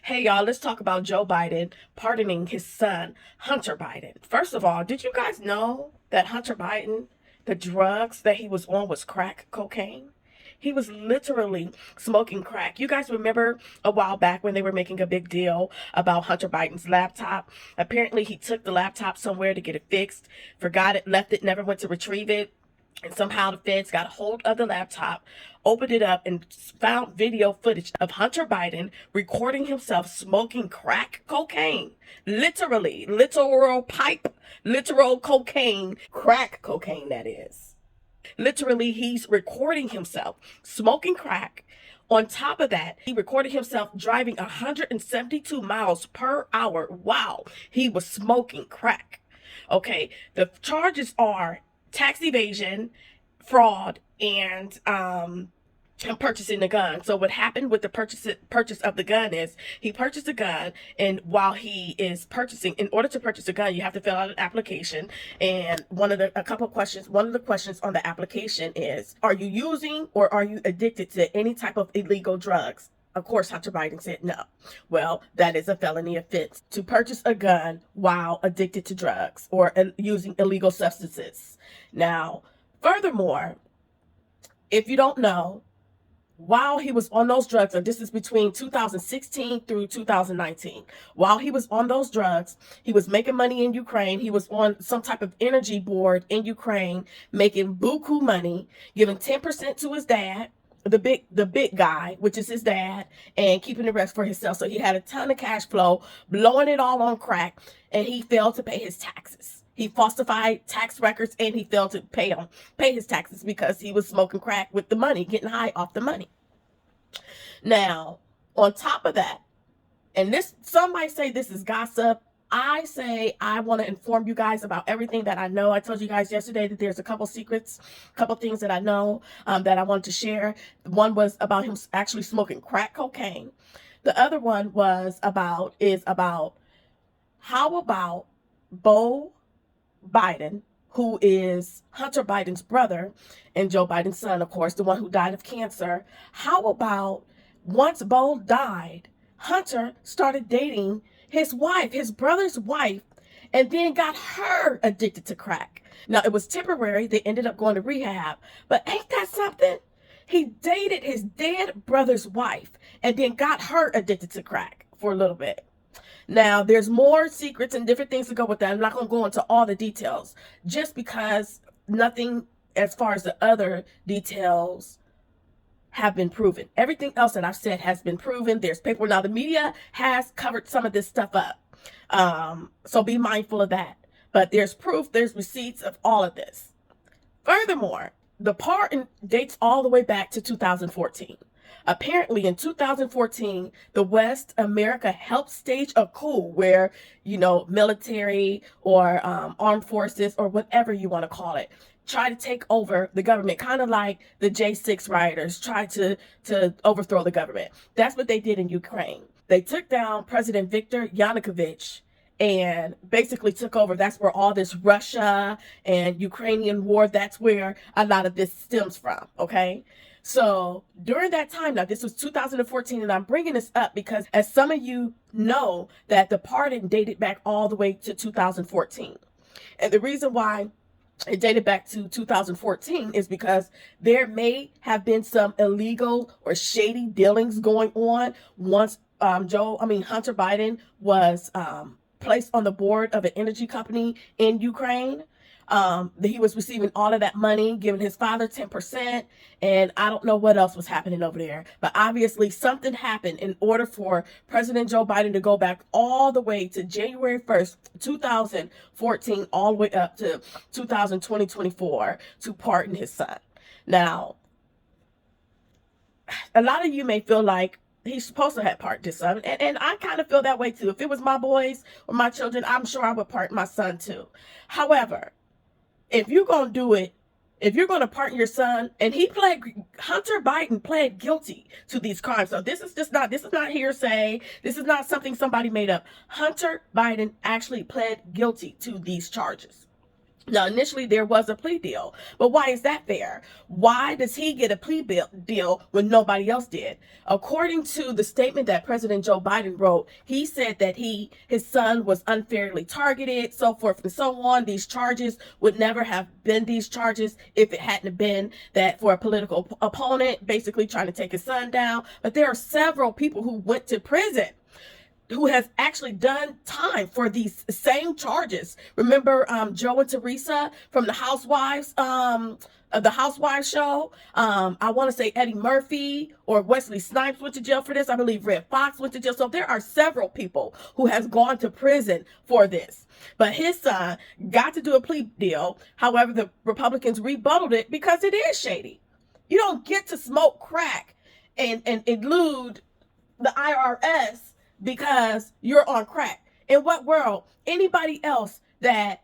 Hey y'all, let's talk about Joe Biden pardoning his son, Hunter Biden. First of all, did you guys know that Hunter Biden, the drugs that he was on was crack cocaine? He was literally smoking crack. You guys remember a while back when they were making a big deal about Hunter Biden's laptop? Apparently, he took the laptop somewhere to get it fixed, forgot it, left it, never went to retrieve it. And somehow the feds got a hold of the laptop, opened it up, and found video footage of Hunter Biden recording himself smoking crack cocaine. Literally, literal pipe, literal cocaine, crack cocaine, that is. Literally, he's recording himself smoking crack. On top of that, he recorded himself driving 172 miles per hour while he was smoking crack. Okay, the charges are tax evasion, fraud, and purchasing the gun. So what happened with the purchase of the gun is he purchased a gun, and while he is purchasing, in order to purchase a gun, you have to fill out an application. And one of the questions on the application is, are you using or are you addicted to any type of illegal drugs? Of course, Hunter Biden said no. Well, that is a felony offense to purchase a gun while addicted to drugs or using illegal substances. Now, furthermore, if you don't know, while he was on those drugs, and this is between 2016 through 2019, while he was on those drugs, he was making money in Ukraine. He was on some type of energy board in Ukraine, making buku money, giving 10% to his dad, the big guy, which is his dad, and keeping the rest for himself. So he had a ton of cash flow, blowing it all on crack, and he failed to pay his taxes. He falsified tax records, and he failed to pay his taxes because he was smoking crack with the money, getting high off the money. Now, on top of that, and this, some might say this is gossip. I say I want to inform you guys about everything that I know. I told you guys yesterday that there's a couple secrets, a couple things that I know that I wanted to share. One was about him actually smoking crack cocaine. The other one is about how about Beau Biden, who is Hunter Biden's brother and Joe Biden's son, of course, the one who died of cancer. How about once Beau died, Hunter started dating his wife, his brother's wife, and then got her addicted to crack. Now, it was temporary. They ended up going to rehab. But ain't that something? He dated his dead brother's wife and then got her addicted to crack for a little bit. Now, there's more secrets and different things to go with that. I'm not going to go into all the details just because nothing as far as the other details have been proven. Everything else that I've said has been proven. There's paper. Now, the media has covered some of this stuff up. So be mindful of that. But there's proof, there's receipts of all of this. Furthermore, the pardon dates all the way back to 2014. Apparently, in 2014, the West America helped stage a coup where, military or armed forces or whatever you want to call it, try to take over the government, kind of like the J6 rioters tried to overthrow the government. That's what they did in Ukraine. They took down President Viktor Yanukovych and basically took over. That's where all this Russia and Ukrainian war, that's where a lot of this stems from, okay? So during that time, now this was 2014, and I'm bringing this up because as some of you know that the pardon dated back all the way to 2014. And the reason why it dated back to 2014 is because there may have been some illegal or shady dealings going on once Hunter Biden was placed on the board of an energy company in Ukraine. He was receiving all of that money, giving his father 10%, and I don't know what else was happening over there. But obviously something happened in order for President Joe Biden to go back all the way to January 1st, 2014, all the way up to 2024 to pardon his son. Now, a lot of you may feel like he's supposed to have pardoned his son, and I kind of feel that way too. If it was my boys or my children, I'm sure I would pardon my son too. However, if you're going to do it, if you're going to pardon your son, and Hunter Biden pled guilty to these crimes. So this is not hearsay. This is not something somebody made up. Hunter Biden actually pled guilty to these charges. Now, initially, there was a plea deal, but why is that fair? Why does he get a plea deal when nobody else did? According to the statement that President Joe Biden wrote, he said that his son was unfairly targeted, so forth and so on. These charges would never have been these charges if it hadn't been that for a political opponent, basically trying to take his son down. But there are several people who went to prison who has actually done time for these same charges. Remember Joe and Teresa from the Housewives show? I want to say Eddie Murphy or Wesley Snipes went to jail for this. I believe Red Fox went to jail. So there are several people who has gone to prison for this. But his son got to do a plea deal. However, the Republicans rebutted it because it is shady. You don't get to smoke crack and elude the IRS because you're on crack. In what world? Anybody else that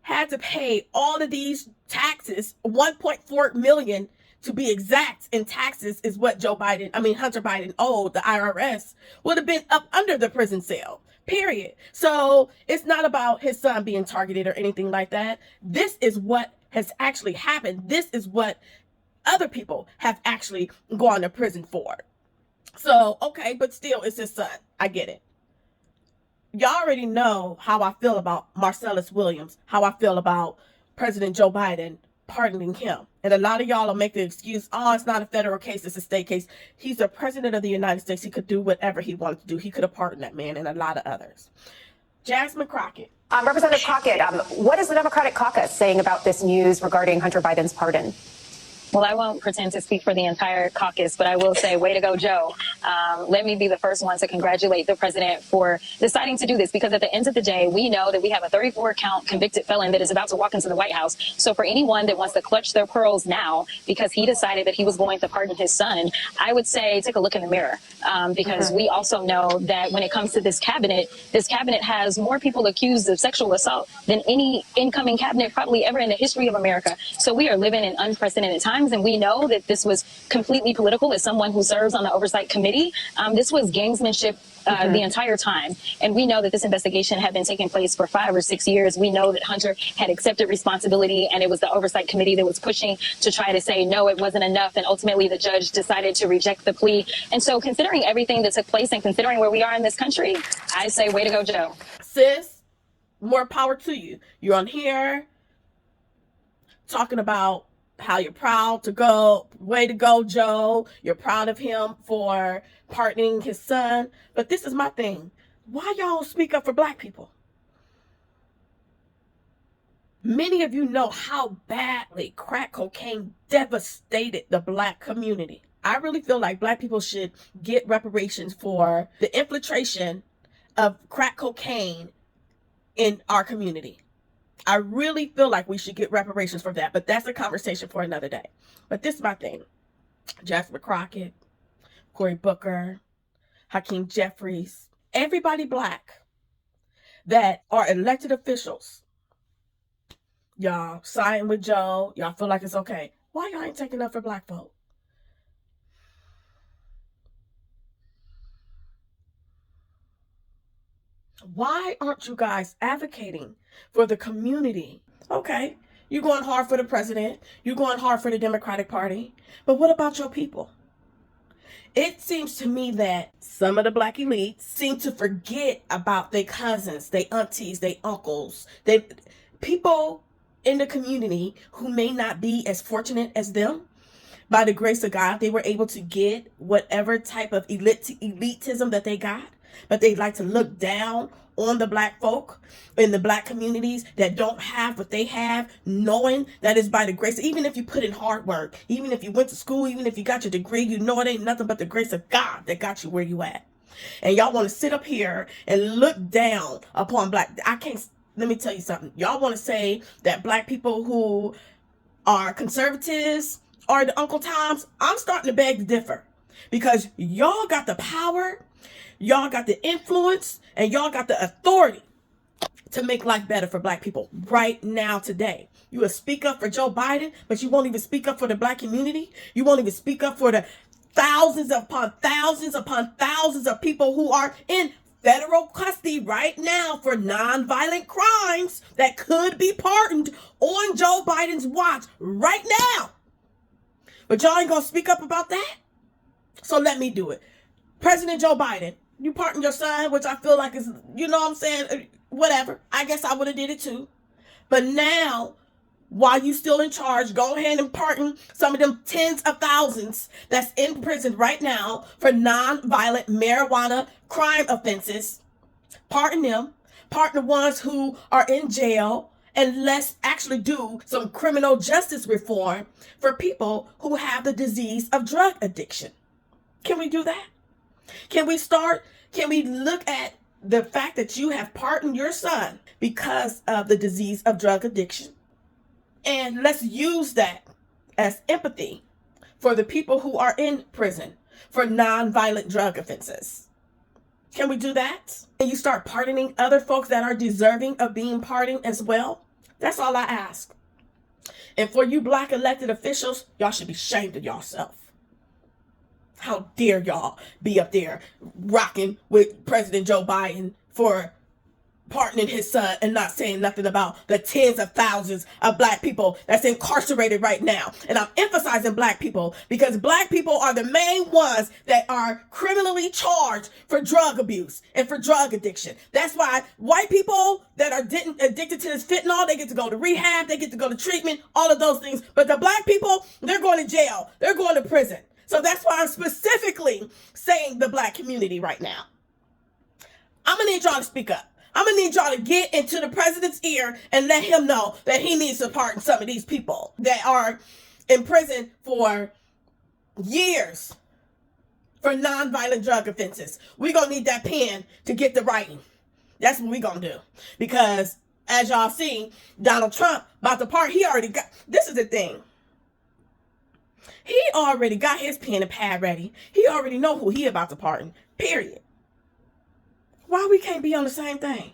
had to pay all of these taxes, 1.4 million to be exact in taxes is what Hunter Biden owed the IRS, would have been up under the prison cell. Period. So it's not about his son being targeted or anything like that. This is what has actually happened. This is what other people have actually gone to prison for. So, okay, but still, it's his son. I get it. Y'all already know how I feel about Marcellus Williams, how I feel about President Joe Biden pardoning him. And a lot of y'all will make the excuse, oh, it's not a federal case, it's a state case. He's the president of the United States. He could do whatever he wanted to do. He could have pardoned that man and a lot of others. Jasmine Crockett. Representative Crockett, what is the Democratic caucus saying about this news regarding Hunter Biden's pardon? Well, I won't pretend to speak for the entire caucus, but I will say, way to go, Joe. Let me be the first one to congratulate the president for deciding to do this, because at the end of the day, we know that we have a 34-count convicted felon that is about to walk into the White House. So for anyone that wants to clutch their pearls now because he decided that he was going to pardon his son, I would say take a look in the mirror, because we also know that when it comes to this cabinet has more people accused of sexual assault than any incoming cabinet probably ever in the history of America. So we are living in unprecedented times. And we know that this was completely political. As someone who serves on the Oversight Committee, this was gamesmanship the entire time. And we know that this investigation had been taking place for 5 or 6 years. We know that Hunter had accepted responsibility, and it was the Oversight Committee that was pushing to try to say, no, it wasn't enough. And ultimately, the judge decided to reject the plea. And so considering everything that took place and considering where we are in this country, I say, way to go, Joe. Sis, more power to you. You're on here talking about how you're proud to go, way to go, Joe. You're proud of him for pardoning his son. But this is my thing. Why y'all speak up for black people? Many of you know how badly crack cocaine devastated the black community. I really feel like black people should get reparations for the infiltration of crack cocaine in our community. I really feel like we should get reparations for that, but that's a conversation for another day. But this is my thing. Jasmine Crockett, Cory Booker, Hakeem Jeffries, everybody black that are elected officials. Y'all siding with Joe. Y'all feel like it's okay. Why y'all ain't taking up for black folk? Why aren't you guys advocating for the community? Okay, you're going hard for the president. You're going hard for the Democratic Party. But what about your people? It seems to me that some of the black elites seem to forget about their cousins, their aunties, their uncles, people in the community who may not be as fortunate as them. By the grace of God, they were able to get whatever type of elitism that they got. But they like to look down on the black folk in the black communities that don't have what they have, knowing that is by the grace. Even if you put in hard work, even if you went to school, even if you got your degree, you know it ain't nothing but the grace of God that got you where you at. And y'all want to sit up here and look down upon black. Let me tell you something. Y'all want to say that black people who are conservatives are the Uncle Toms. I'm starting to beg to differ, because y'all got the power, y'all got the influence, and y'all got the authority to make life better for black people right now, today. You will speak up for Joe Biden, but you won't even speak up for the black community. You won't even speak up for the thousands upon thousands upon thousands of people who are in federal custody right now for nonviolent crimes that could be pardoned on Joe Biden's watch right now. But y'all ain't gonna speak up about that? So let me do it. President Joe Biden, you pardoned your son, which I feel like is, you know what I'm saying? Whatever. I guess I would have did it too. But now, while you still in charge, go ahead and pardon some of them tens of thousands that's in prison right now for non-violent marijuana crime offenses. Pardon them. Pardon the ones who are in jail. And let's actually do some criminal justice reform for people who have the disease of drug addiction. Can we do that? Can we look at the fact that you have pardoned your son because of the disease of drug addiction? And let's use that as empathy for the people who are in prison for nonviolent drug offenses. Can we do that? And you start pardoning other folks that are deserving of being pardoned as well? That's all I ask. And for you Black elected officials, y'all should be ashamed of yourself. How dare y'all be up there rocking with President Joe Biden for pardoning his son and not saying nothing about the tens of thousands of Black people that's incarcerated right now. And I'm emphasizing Black people because Black people are the main ones that are criminally charged for drug abuse and for drug addiction. That's why white people that are addicted to this fentanyl, they get to go to rehab, they get to go to treatment, all of those things. But the Black people, they're going to jail, they're going to prison. So that's why I'm specifically saying the Black community right now. I'm going to need y'all to speak up. I'm going to need y'all to get into the president's ear and let him know that he needs to pardon some of these people that are in prison for years for nonviolent drug offenses. We're going to need that pen to get the writing. That's what we're going to do. Because as y'all see, Donald Trump about to pardon, he already got, this is the thing. He already got his pen and pad ready. He already know who he about to pardon, period. Why we can't be on the same thing?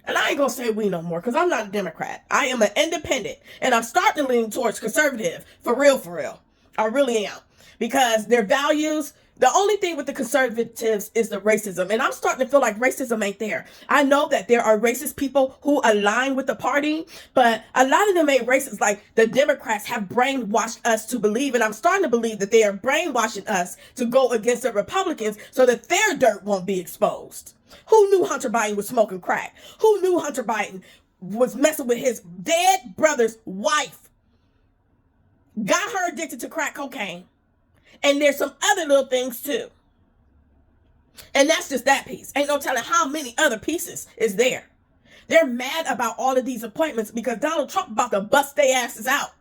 And I ain't gonna say we no more because I'm not a Democrat. I am an independent and I'm starting to lean towards conservative for real, for real. I really am. Because their values, the only thing with the conservatives is the racism. And I'm starting to feel like racism ain't there. I know that there are racist people who align with the party, but a lot of them ain't racist. Like the Democrats have brainwashed us to believe, and I'm starting to believe that they are brainwashing us to go against the Republicans so that their dirt won't be exposed. Who knew Hunter Biden was smoking crack? Who knew Hunter Biden was messing with his dead brother's wife? Got her addicted to crack cocaine. And there's some other little things too. And that's just that piece. Ain't no telling how many other pieces is there. They're mad about all of these appointments because Donald Trump about to bust their asses out.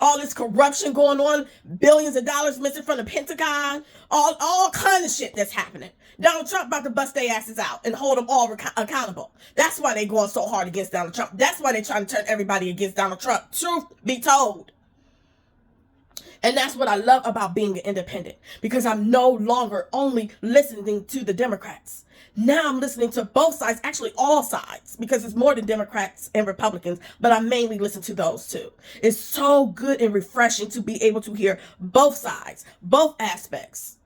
All this corruption going on, billions of dollars missing from the Pentagon, all kind of shit that's happening. Donald Trump about to bust their asses out and hold them all accountable. That's why they going so hard against Donald Trump. That's why they trying to turn everybody against Donald Trump. Truth be told. And that's what I love about being an independent, because I'm no longer only listening to the Democrats. Now I'm listening to both sides, actually all sides, because it's more than Democrats and Republicans, but I mainly listen to those two. It's so good and refreshing to be able to hear both sides, both aspects.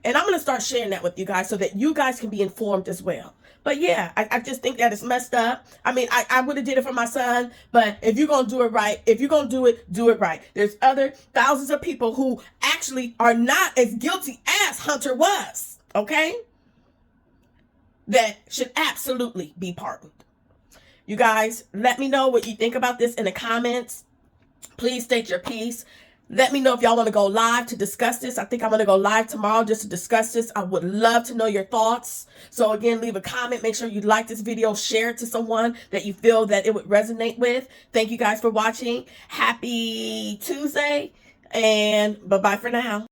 And I'm going to start sharing that with you guys so that you guys can be informed as well. But yeah, I just think that it's messed up. I mean, I would have did it for my son, but if you're going to do it right, if you're going to do it right. There's other thousands of people who actually are not as guilty as Hunter was, okay? That should absolutely be pardoned. You guys, let me know what you think about this in the comments. Please state your piece. Let me know if y'all want to go live to discuss this. I think I'm going to go live tomorrow just to discuss this. I would love to know your thoughts. So again, leave a comment. Make sure you like this video. Share it to someone that you feel that it would resonate with. Thank you guys for watching. Happy Tuesday. And bye-bye for now.